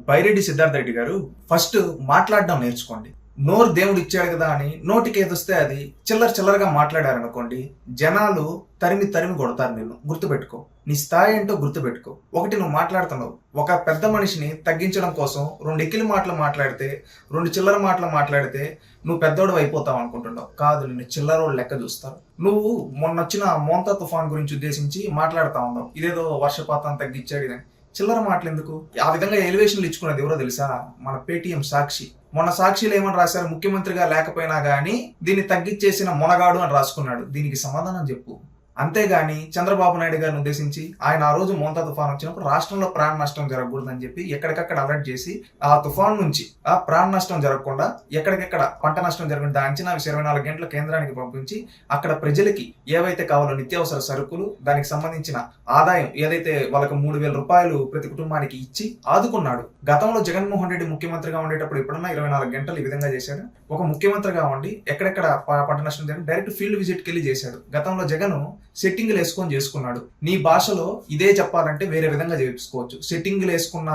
బైరెడ్డి సిద్ధార్థ రెడ్డి గారు ఫస్ట్ మాట్లాడడం నేర్చుకోండి. నోరు దేవుడు ఇచ్చాడు కదా అని నోటికి ఏదొస్తే అది చిల్లరగా మాట్లాడారనుకోండి, జనాలు తరిమి తరిమి కొడతారు. నిన్ను గుర్తుపెట్టుకో, నీ స్థాయి ఏంటో గుర్తుపెట్టుకో. ఒకటి, నువ్వు మాట్లాడుతున్నావు, ఒక పెద్ద మనిషిని తగ్గించడం కోసం రెండు ఎక్కిలి మాటలు మాట్లాడితే, రెండు చిల్లర మాటలు మాట్లాడితే నువ్వు పెద్దోడు అయిపోతావు అనుకుంటున్నావు. కాదు, నిన్ను చిల్లరోడు లెక్క చూస్తారు. నువ్వు మొన్న వచ్చిన మోంతా తుఫాన్ గురించి ఉద్దేశించి మాట్లాడుతా ఉన్నావు, ఇదేదో వర్షపాతం తగ్గించాడు ఇదని. చిల్లర మాటలు ఎందుకు? ఆ విధంగా ఎలివేషన్లు ఇచ్చుకున్నది ఎవరో తెలుసా? మన పేటీఎం సాక్షి. మొన్న సాక్షిలో ఏమని రాశారు? ముఖ్యమంత్రిగా లేకపోయినా గానీ దీన్ని తగ్గించేసిన మొనగాడు అని రాసుకున్నాడు. దీనికి సమాధానం చెప్పు. అంతేగాని చంద్రబాబు నాయుడు గారిని ఉద్దేశించి ఆయన ఆ రోజు మోంతా తుఫాన్ వచ్చినప్పుడు రాష్ట్రంలో ప్రాణ నష్టం జరగకూడదని చెప్పి ఎక్కడికక్కడ అలర్ట్ చేసి ఆ తుఫాన్ నుంచి ఆ ప్రాణ నష్టం జరగకుండా ఎక్కడికెక్కడ పంట నష్టం జరగకుండా అంచనా 24 గంటల కేంద్రానికి పంపించి అక్కడ ప్రజలకి ఏవైతే కావాలో నిత్యావసర సరుకులు, దానికి సంబంధించిన ఆదాయం ఏదైతే వాళ్ళకి 3,000 రూపాయలు ప్రతి కుటుంబానికి ఇచ్చి ఆదుకున్నాడు. గతంలో జగన్మోహన్ రెడ్డి ముఖ్యమంత్రిగా ఉండేటప్పుడు ఎప్పుడన్నా 24 గంటలు ఈ విధంగా చేశాడు? ఒక ముఖ్యమంత్రిగా ఉండి ఎక్కడెక్కడ పంట నష్టం జరిగింది డైరెక్ట్ ఫీల్డ్ విజిట్కి వెళ్ళి చేశాడు. గతంలో జగన్ సెట్టింగ్లు వేసుకొని చేసుకున్నాడు. నీ భాషలో ఇదే చెప్పాలంటే వేరే విధంగా చేసుకోవచ్చు. సెట్టింగ్లు వేసుకున్న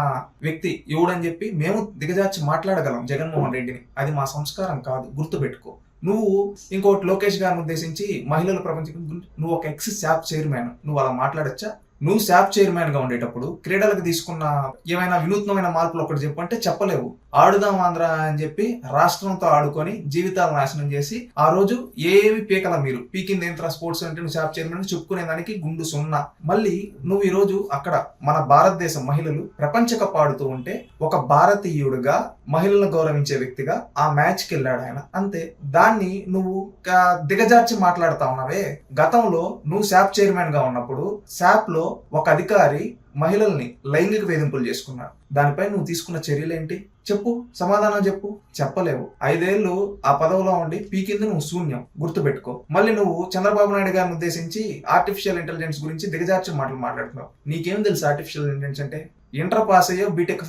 వ్యక్తి ఎవడని చెప్పి మేము దిగజార్చి మాట్లాడగలం జగన్మోహన్ రెడ్డిని. అది మా సంస్కారం కాదు, గుర్తుపెట్టుకో. నువ్వు ఇంకోటి లోకేష్ గారిని ఉద్దేశించి మహిళల ప్రపంచం, నువ్వు ఒక ఎక్స్ శాప్ చైర్మన్, నువ్వు అలా మాట్లాడచ్చా? నువ్వు శాప్ చైర్మన్ గా ఉండేటప్పుడు క్రీడలకు తీసుకున్న ఏమైనా వినూత్నమైన మార్పులు ఒకటి చెప్పు అంటే చెప్పలేవు. ఆడుదాం ఆంధ్ర అని చెప్పి రాష్ట్రంతో ఆడుకొని జీవితాలు నాశనం చేసి ఆ రోజు ఏవి పీకల మీరు పీకింది ఏంట్రా స్పోర్ట్స్ అంటే నువ్వు శాప్ చైర్మన్ చెప్పుకునే దానికి గుండు సున్నా. మళ్ళీ నువ్వు ఈ రోజు అక్కడ మన భారతదేశం మహిళలు ప్రపంచ కప్ ఆడుతూ ఉంటే ఒక భారతీయుడుగా మహిళలను గౌరవించే వ్యక్తిగా ఆ మ్యాచ్కి వెళ్ళాడు ఆయన, అంతే. దాన్ని నువ్వు దిగజార్చి మాట్లాడుతా ఉన్నావే. గతంలో నువ్వు శాప్ చైర్మన్ గా ఉన్నప్పుడు శాప్ లో ఒక అధికారి మహిళల్ని లైంగిక వేధింపులు చేసుకున్నాడు. దానిపై నువ్వు తీసుకున్న చర్యలేంటి? చెప్పు, సమాధానం చెప్పు. చెప్పలేవు. 5 ఏళ్ళు ఆ పదవిలో ఉండి పీకింది నువ్వు శూన్యం, గుర్తుపెట్టుకో. మళ్ళీ నువ్వు చంద్రబాబు నాయుడు గారిని ఉద్దేశించి ఆర్టిఫిషియల్ ఇంటెలిజెన్స్ గురించి దిగజార్చి మాటలు మాట్లాడుతున్నావు. నీకేం తెలుసు ఆర్టిఫిషియల్ ఇంటెలిజెన్స్ అంటే? ఇంటర్ పాస్ అయ్యో బీటెక్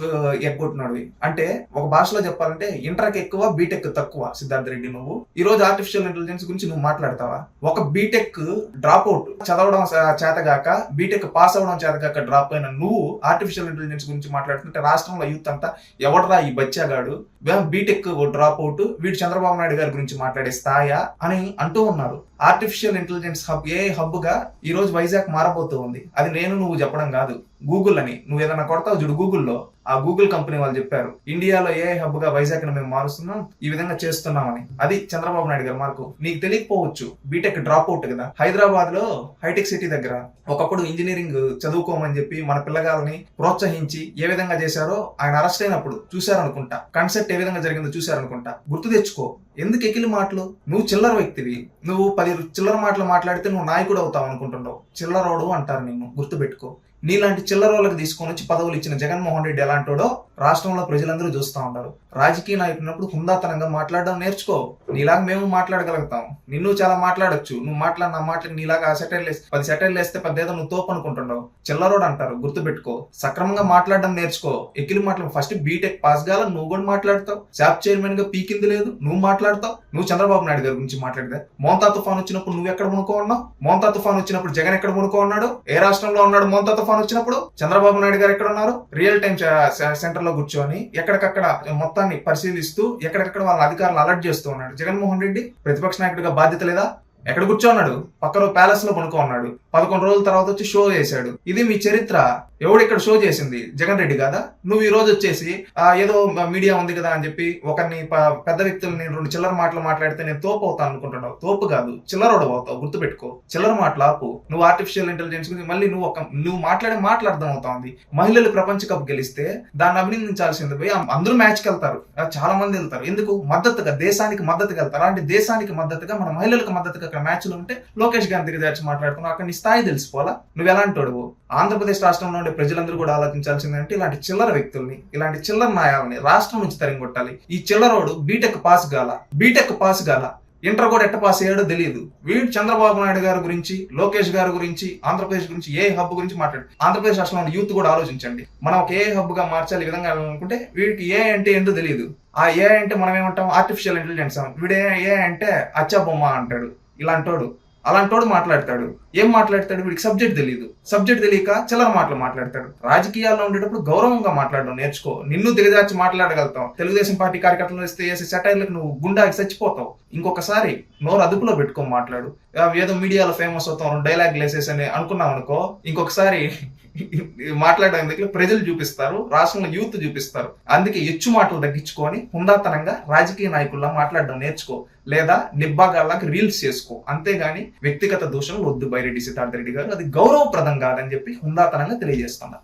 ఎగ్గొట్టినాడు. అంటే ఒక భాషలో చెప్పాలంటే ఇంటర్కి ఎక్కువ బీటెక్ తక్కువ. సిద్ధార్థ రెడ్డి, నువ్వు ఈ రోజు ఆర్టిఫిషియల్ ఇంటెలిజెన్స్ గురించి నువ్వు మాట్లాడతావా? ఒక బీటెక్ డ్రాప్ అవుట్ చదవడం చేతగాక బీటెక్ పాస్ అవడం చేతగాక డ్రాప్ అయిన నువ్వు ఆర్టిఫిషియల్ ఇంటెలిజెన్స్ గురించి మాట్లాడుతుంటే రాష్ట్రంలో యూత్ అంతా ఎవడరా ఈ బచ్చాగాడు, బీటెక్ డ్రాప్ అవుట్, వీడు చంద్రబాబు నాయుడు గారి గురించి మాట్లాడే స్థాయా అని అంటూ ఉన్నారు. ఆర్టిఫిషియల్ ఇంటెలిజెన్స్ హబ్, ఏ హబ్ గా ఈ రోజు వైజాగ్ మారబోతూ ఉంది. అది నేను నువ్వు చెప్పడం కాదు, గూగుల్ అని నువ్వు ఏదైనా కొడతావు చూడు గూగుల్లో, ఆ గూగుల్ కంపెనీ వాళ్ళు చెప్పారు ఇండియాలో ఏ హబ్ గా వైజాగ్ ని మేము మారుస్తున్నాం, ఈ విధంగా చేస్తున్నామని. అది చంద్రబాబు నాయుడు గారు మార్కు. నీకు తెలియకపోవచ్చు, బీటెక్ డ్రాప్ అవుట్ కదా. హైదరాబాద్ లో హైటెక్ సిటీ దగ్గర ఒకప్పుడు ఇంజనీరింగ్ చదువుకోమని చెప్పి మన పిల్లగాలని ప్రోత్సహించి ఏ విధంగా చేశారో ఆయన అరెస్ట్ అయినప్పుడు చూశారనుకుంటా. కన్సెప్ట్ ఏ విధంగా జరిగిందో చూశారనుకుంటా. గుర్తు తెచ్చుకో. ఎందుకు ఎకిలి మాటలు? నువ్వు చిల్లర వ్యక్తివి. నువ్వు 10 చిల్లర మాటలు మాట్లాడితే నువ్వు నాయకుడు అవుతావు అనుకుంటున్నావు. చిల్లరోడు అంటారు నిన్ను, గుర్తుపెట్టుకో. నీలాంటి చిల్లరోళ్ళకి తీసుకొని వచ్చి పదవులు ఇచ్చిన జగన్మోహన్ రెడ్డి ఎలాంటోడో రాష్ట్రంలో ప్రజలందరూ చూస్తూ ఉంటారు. రాజకీయ నాయకున్నప్పుడు హుందాతనంగా మాట్లాడడం నేర్చుకో. నీలాగా మేము మాట్లాడగలుగుతాం, నిన్ను చాలా మాట్లాడొచ్చు. నువ్వు మాట్లాడిన మాటలు నీలాగా 10 సెటైర్లు వేస్తే పెద్దేదో నువ్వు తోపు అనుకుంటున్నావు. చిల్లరోడు అంటారు, గుర్తుపెట్టుకో. సక్రమంగా మాట్లాడడం నేర్చుకో. ఎక్కిలి మాటలు ఫస్ట్ బీటెక్ పాస్ కాల నువ్వు కూడా మాట్లాడతావు. శాప్ చైర్మన్ గా పీకింది లేదు, నువ్వు మాట్లాడతావు. నువ్వు చంద్రబాబు నాయుడు గారి గురించి మాట్లాడితే మోంతా తుఫాన్ వచ్చినప్పుడు నువ్వు ఎక్కడ మునుకో ఉన్నావు? మోంతా తుఫాన్ వచ్చినప్పుడు జగన్ ఎక్కడ మునుకో ఉన్నాడు? ఏ రాష్ట్రంలో ఉన్నాడు? మోంతా తుఫాన్ వచ్చినప్పుడు చంద్రబాబు నాయుడు గారు ఎక్కడ ఉన్నారు? రియల్ టైం సెంటర్ లో కూర్చొని ఎక్కడికక్కడ మొత్తాన్ని పరిశీలిస్తూ ఎక్కడికక్కడ వాళ్ళ అధికారులు అలర్ట్ చేస్తూ ఉన్నాడు. జగన్మోహన్ రెడ్డి ప్రతిపక్ష నాయకుడిగా బాధ్యత లేదా? ఎక్కడ కూర్చోన్నాడు? పక్కన ప్యాలెస్ లో పనుకో ఉన్నాడు. 11 రోజుల తర్వాత వచ్చి షో చేశాడు. ఇది మీ చరిత్ర. ఎవడు ఇక్కడ షో చేసింది? జగన్ రెడ్డి కాదా? నువ్వు ఈ రోజు వచ్చేసి ఏదో మీడియా ఉంది కదా అని చెప్పి ఒకరిని పెద్ద వ్యక్తుల్ని 2 చిల్లర మాటలు మాట్లాడితే నేను తోపు అవుతాను అనుకుంటున్నావు. తోపు కాదు, చిల్లరోడు అవుతావు, గుర్తుపెట్టుకో. చిల్లర మాటలు ఆపు. నువ్వు ఆర్టిఫిషియల్ ఇంటెలిజెన్స్ గురించి మళ్ళీ నువ్వు మాట్లాడే అర్థం అవుతుంది. మహిళలు ప్రపంచ కప్ గెలిస్తే దాన్ని అభినందించాల్సింది పోయి అందరూ మ్యాచ్కి వెళ్తారు, చాలా మంది వెళ్తారు. ఎందుకు? మద్దతుగా, దేశానికి మద్దతుగా వెళ్తారు. అలాంటి దేశానికి మద్దతుగా మన మహిళలకు మద్దతుగా అక్కడ మ్యాచ్లు ఉంటే లోకేష్ గారి దగ్గర తెచ్చి మాట్లాడుతున్నావు. అక్కడ నీ స్థాయి తెలిసిపోవాలా? నువ్వు ఎలాంటి వాడువు? ఆంధ్రప్రదేశ్ రాష్ట్రంలో ఉండే ప్రజలందరూ కూడా ఆలోచించాల్సిందంటే ఇలాంటి చిల్లర వ్యక్తుల్ని, ఇలాంటి చిల్లర న్యాయాలని రాష్ట్రం నుంచి తరిగొట్టాలి. ఈ చిల్లరోడు బీటెక్ పాస్ గాల ఇంటర్ కూడా ఎట్ట పాస్ అయ్యాడో తెలియదు. వీడు చంద్రబాబు నాయుడు గారి గురించి, లోకేష్ గారి గురించి, ఆంధ్రప్రదేశ్ గురించి ఏ హబ్ గురించి మాట్లాడు. ఆంధ్రప్రదేశ్ రాష్ట్రంలో యూత్ కూడా ఆలోచించండి. మనం ఒక ఏ హబ్ గా మార్చాలి ఈ విధంగా అనుకుంటే వీడికి ఏ అంటే ఏంటో తెలియదు. ఆ ఏ అంటే మనం ఏమంటాం? Artificial intelligence. వీడు ఏ అంటే అచ్చా బొమ్మ అంటాడు. ఇలాంటోడు అలాంటోడు మాట్లాడతాడు. ఏం మాట్లాడతాడు? వీడికి సబ్జెక్ట్ తెలియదు. సబ్జెక్ట్ తెలియక చిల్లర మాటలు మాట్లాడతాడు. రాజకీయాల్లో ఉండేటప్పుడు గౌరవంగా మాట్లాడడం నేర్చుకో. నిన్ను దిగజార్చి మాట్లాడగలుగుతావు. తెలుగుదేశం పార్టీ కార్యకర్తలు వేస్తే వేసే సెటైర్లకు నువ్వు గుండాకి చచ్చిపోతావు. ఇంకొకసారి నోరు అదుపులో పెట్టుకొని మాట్లాడు. ఏదో మీడియాలో ఫేమస్ అవుతాం, డైలాగ్ వేసేసి అని అనుకున్నాం అనుకో, ఇంకొకసారి మాట్లాడేందుకు ప్రజలు చూపిస్తారు, రాష్ట్రంలో యూత్ చూపిస్తారు. అందుకే ఎచ్చు మాటలు తగ్గించుకొని హుందాతనంగా రాజకీయ నాయకుల్లా మాట్లాడడం నేర్చుకో, లేదా నిబ్బాగాళ్ళకి రీల్స్ చేసుకో. అంతేగాని వ్యక్తిగత దూషణలు వద్దు బైరెడ్డి సిద్ధార్థ రెడ్డి గారు, అది గౌరవప్రదం కాదని చెప్పి హుందాతనంగా తెలియజేస్తున్నారు.